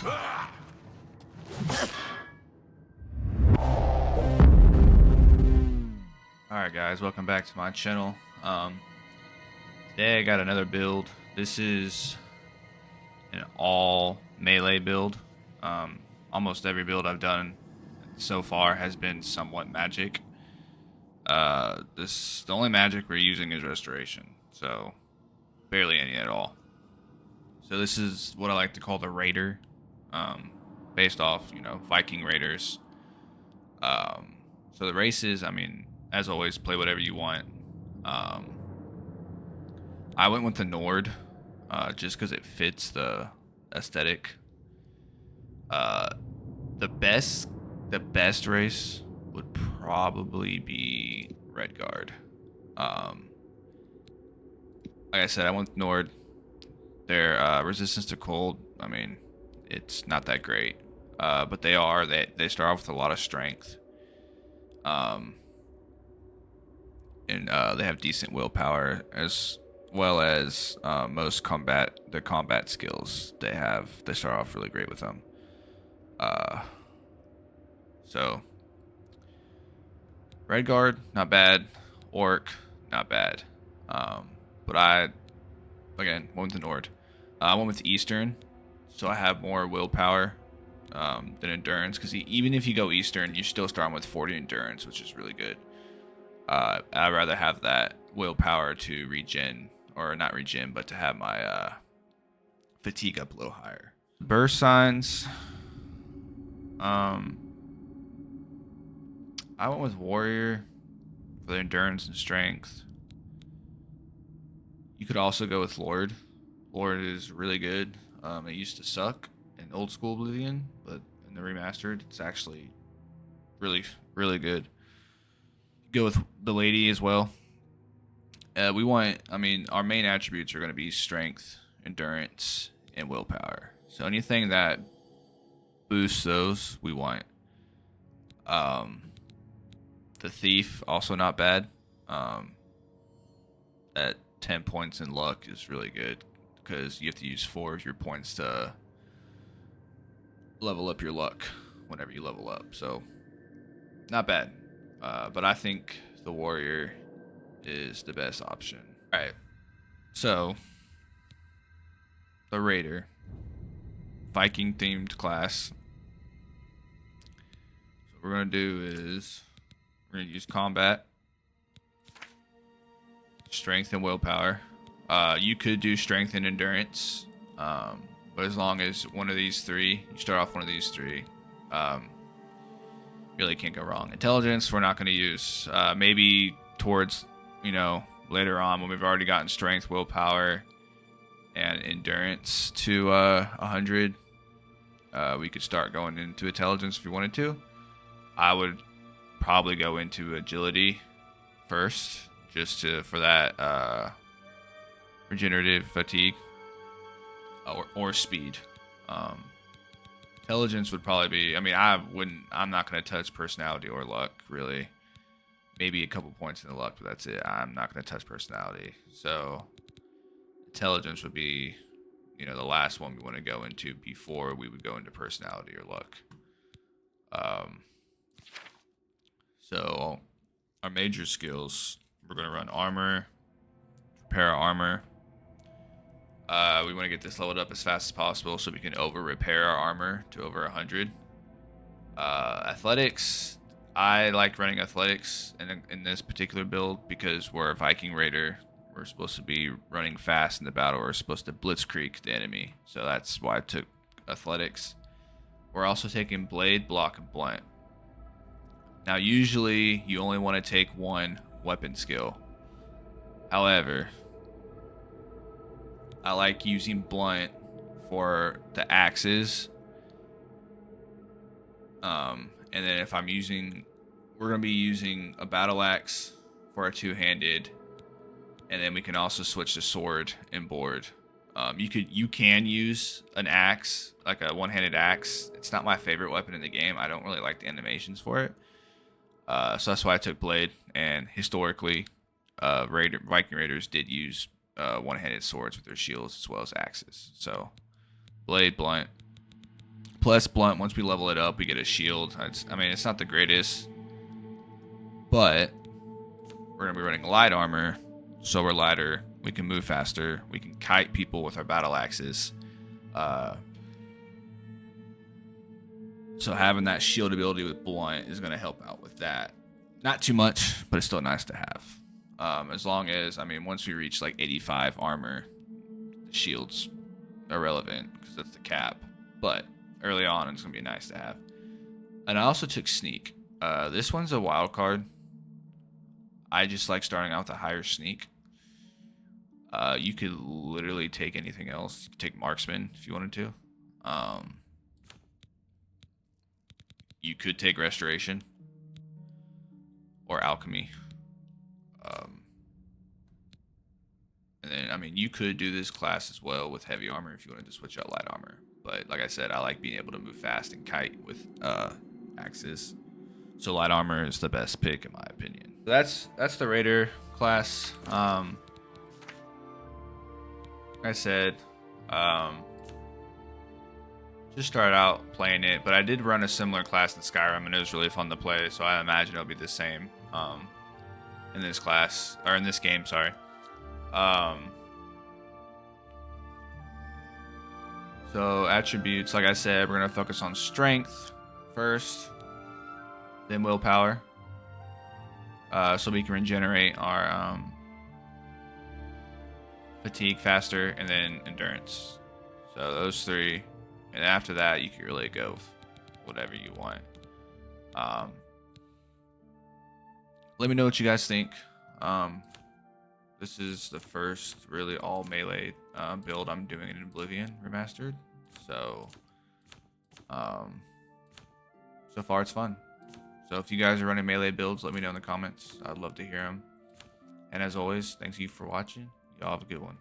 Alright guys, welcome back to my channel. Today I got another build. This is an all melee build. Almost every build I've done so far has been somewhat magic. The only magic we're using is restoration, so barely any at all. So this is what I like to call the raider, based off, Viking raiders. So the races, I mean, as always, play whatever you want. I went with the Nord, just because it fits the aesthetic. The best race would probably be Redguard. Like I said, I went with Nord. Their resistance to cold, I mean, it's not that great, but they start off with a lot of strength. And they have decent willpower, as well as most the combat skills they start off really great with them. So Redguard, not bad. Orc, not bad. But I, again, went with the Nord. I went with Eastern, so I have more willpower than endurance, because even if you go Eastern, you're still starting with 40 endurance, which is really good. I'd rather have that willpower to regen, or not regen, but to have my fatigue up a little higher. Birthsigns. I went with Warrior for the endurance and strength. You could also go with Lord. Lord is really good. It used to suck in old school Oblivion, but in the remastered, it's actually really, really good. Go with the lady as well. Our main attributes are going to be strength, endurance, and willpower. So anything that boosts those, we want. The thief, also not bad. At 10 points in luck is really good, because you have to use 4 of your points to level up your luck whenever you level up. So not bad. But I think the warrior is the best option. All right. So the raider, Viking themed class. So what we're gonna do is we're gonna use combat, strength, and willpower. You could do strength and endurance, but as long as one of these three, you start off one of these three, really can't go wrong. Intelligence, we're not going to use. Maybe towards, later on when we've already gotten strength, willpower, and endurance to 100, we could start going into intelligence if we wanted to. I would probably go into agility first, just for that regenerative fatigue, or speed. Intelligence would probably be, I'm not going to touch personality or luck, really. Maybe a couple points in the luck, but that's it. I'm not going to touch personality. So intelligence would be, the last one we want to go into before we would go into personality or luck. So our major skills, we're going to run armor, repair our armor. We want to get this leveled up as fast as possible so we can over repair our armor to over 100. Athletics, I like running athletics in this particular build because we're a Viking raider. We're supposed to be running fast in the battle. We're supposed to blitzkrieg the enemy, so that's why I took athletics. We're also taking blade, block, and blunt. Now usually you only want to take one weapon skill. However, I like using blunt for the axes. And then if we're going to be using a battle axe for a two-handed. And then we can also switch to sword and board. You can use an axe, like a one-handed axe. It's not my favorite weapon in the game. I don't really like the animations for it. So that's why I took blade. And historically, Viking raiders did use one-handed swords with their shields as well as axes. So blade, blunt, Plus blunt, once we level it up, we get a shield. I mean, it's not the greatest, but we're going to be running light armor, so we're lighter. We can move faster. We can kite people with our battle axes. So having that shield ability with blunt is going to help out with that. Not too much, but it's still nice to have. As long as, I mean, once we reach like 85 armor, the shield's irrelevant because that's the cap. But early on, it's going to be nice to have. And I also took sneak. This one's a wild card. I just like starting out with a higher sneak. You could literally take anything else. You could take marksman if you wanted to. You could take restoration or alchemy. And then, I mean, you could do this class as well with heavy armor if you wanted to switch out light armor. But like I said, I like being able to move fast and kite with axes. So light armor is the best pick in my opinion. That's the raider class. Like I said, just started out playing it, but I did run a similar class in Skyrim, and it was really fun to play. So I imagine it'll be the same in this class, or in this game. Sorry. So attributes, like I said, we're gonna focus on strength first, then willpower, so we can regenerate our fatigue faster, and then endurance. So those three, and after that, you can really go whatever you want. Let me know what you guys think. This is the first really all melee build I'm doing in Oblivion remastered. So, so far it's fun. So if you guys are running melee builds, let me know in the comments. I'd love to hear them. And as always, thanks you for watching. Y'all have a good one.